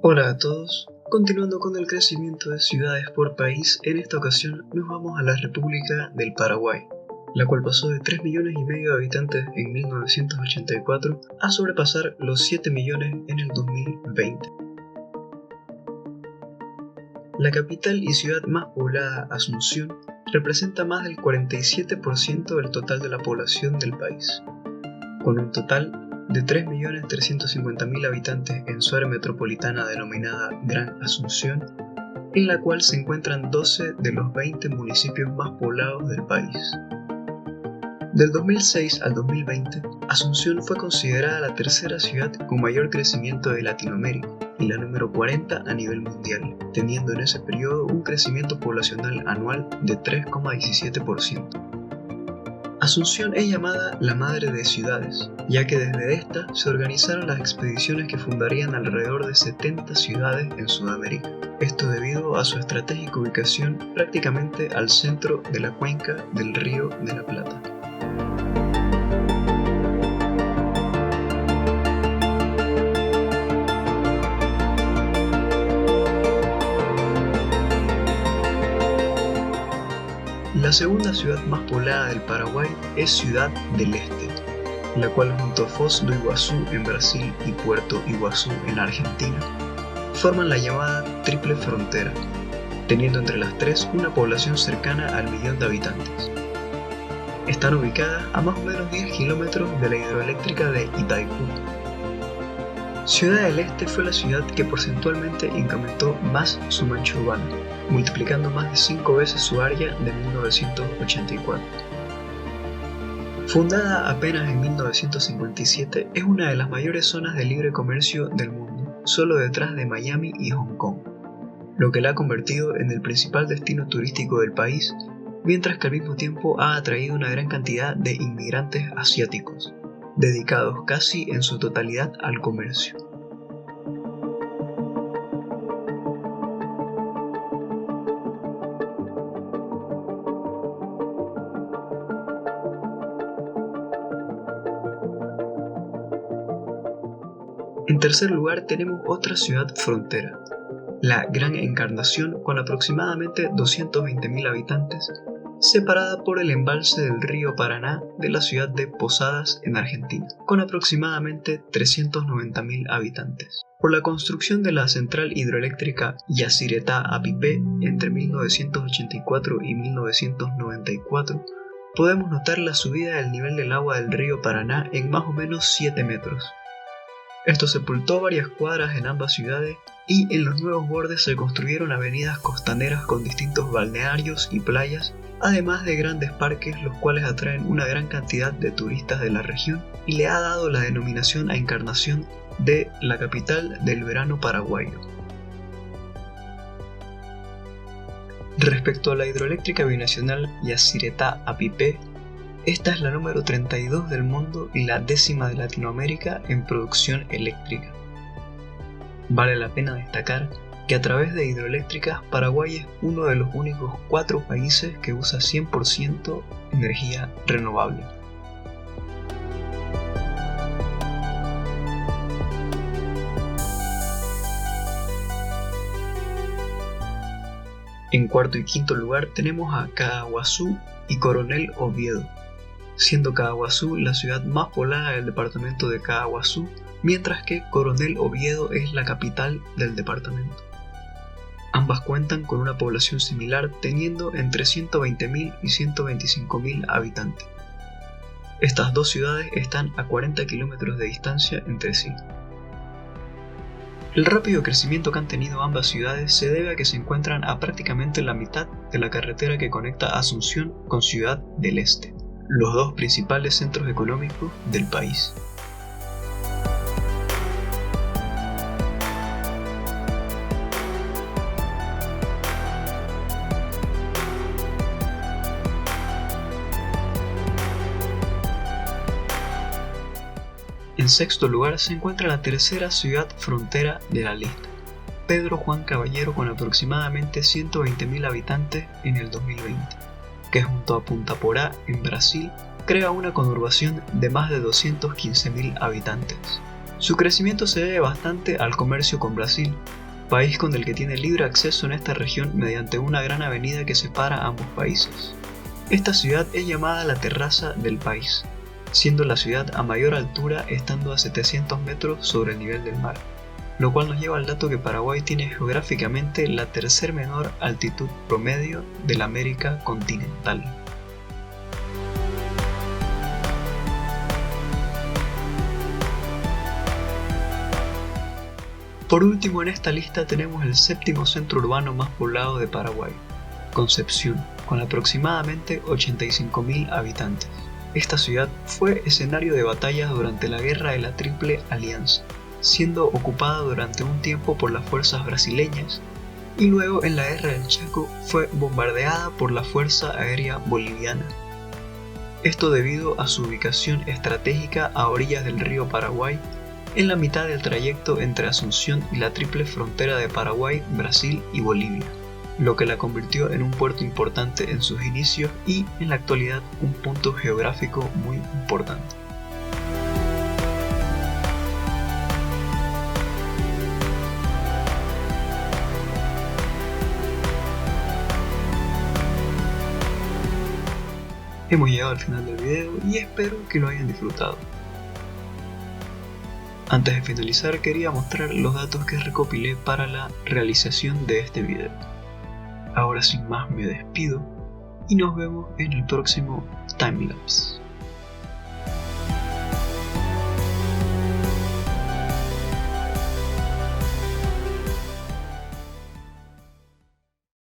Hola a todos, continuando con el crecimiento de ciudades por país, en esta ocasión nos vamos a la República del Paraguay, la cual pasó de 3,5 millones de habitantes en 1984 a sobrepasar los 7 millones en el 2020. La capital y ciudad más poblada, Asunción, representa más del 47% del total de la población del país, con un total de 3.350.000 habitantes en su área metropolitana denominada Gran Asunción, en la cual se encuentran 12 de los 20 municipios más poblados del país. Del 2006 al 2020, Asunción fue considerada la tercera ciudad con mayor crecimiento de Latinoamérica y la número 40 a nivel mundial, teniendo en ese periodo un crecimiento poblacional anual de 3,17%. Asunción es llamada la madre de ciudades, ya que desde esta se organizaron las expediciones que fundarían alrededor de 70 ciudades en Sudamérica. Esto debido a su estratégica ubicación prácticamente al centro de la cuenca del Río de la Plata. La segunda ciudad más poblada del Paraguay es Ciudad del Este, la cual junto a Foz do Iguazú en Brasil y Puerto Iguazú en Argentina, forman la llamada Triple Frontera, teniendo entre las tres una población cercana al millón de habitantes. Están ubicadas a más o menos 10 kilómetros de la hidroeléctrica de Itaipú. Ciudad del Este fue la ciudad que porcentualmente incrementó más su mancha urbana, multiplicando más de 5 veces su área de 1984. Fundada apenas en 1957, es una de las mayores zonas de libre comercio del mundo, solo detrás de Miami y Hong Kong, lo que la ha convertido en el principal destino turístico del país, mientras que al mismo tiempo ha atraído una gran cantidad de inmigrantes asiáticos, dedicados casi en su totalidad al comercio. En tercer lugar tenemos otra ciudad frontera, la Gran Encarnación, con aproximadamente 220.000 habitantes, separada por el embalse del río Paraná de la ciudad de Posadas en Argentina, con aproximadamente 390.000 habitantes. Por la construcción de la central hidroeléctrica Yacyretá-Apipé entre 1984 y 1994, podemos notar la subida del nivel del agua del río Paraná en más o menos 7 metros. Esto sepultó varias cuadras en ambas ciudades y en los nuevos bordes se construyeron avenidas costaneras con distintos balnearios y playas, además de grandes parques, los cuales atraen una gran cantidad de turistas de la región y le ha dado la denominación a Encarnación de la capital del verano paraguayo. Respecto a la hidroeléctrica binacional Yacyretá-Apipé, esta es la número 32 del mundo y la 10ª de Latinoamérica en producción eléctrica. Vale la pena destacar que a través de hidroeléctricas, Paraguay es uno de los únicos 4 países que usa 100% energía renovable. En cuarto y quinto lugar tenemos a Caaguazú y Coronel Oviedo, siendo Caaguazú la ciudad más poblada del departamento de Caaguazú, mientras que Coronel Oviedo es la capital del departamento. Ambas cuentan con una población similar, teniendo entre 120.000 y 125.000 habitantes. Estas dos ciudades están a 40 kilómetros de distancia entre sí. El rápido crecimiento que han tenido ambas ciudades se debe a que se encuentran a prácticamente la mitad de la carretera que conecta Asunción con Ciudad del Este, los dos principales centros económicos del país. En sexto lugar se encuentra la tercera ciudad frontera de la lista, Pedro Juan Caballero, con aproximadamente 120.000 habitantes en el 2020, que junto a Punta Porá en Brasil crea una conurbación de más de 215.000 habitantes. Su crecimiento se debe bastante al comercio con Brasil, país con el que tiene libre acceso en esta región mediante una gran avenida que separa ambos países. Esta ciudad es llamada la terraza del país, siendo la ciudad a mayor altura estando a 700 metros sobre el nivel del mar, lo cual nos lleva al dato que Paraguay tiene geográficamente la tercer menor altitud promedio de la América continental. Por último en esta lista tenemos el séptimo centro urbano más poblado de Paraguay, Concepción, con aproximadamente 85.000 habitantes. Esta ciudad fue escenario de batallas durante la Guerra de la Triple Alianza, siendo ocupada durante un tiempo por las fuerzas brasileñas y luego en la Guerra del Chaco fue bombardeada por la Fuerza Aérea Boliviana. Esto debido a su ubicación estratégica a orillas del río Paraguay, en la mitad del trayecto entre Asunción y la triple frontera de Paraguay, Brasil y Bolivia, lo que la convirtió en un puerto importante en sus inicios y en la actualidad un punto geográfico muy importante. Hemos llegado al final del video y espero que lo hayan disfrutado. Antes de finalizar quería mostrar los datos que recopilé para la realización de este video. Ahora sin más me despido y nos vemos en el próximo timelapse.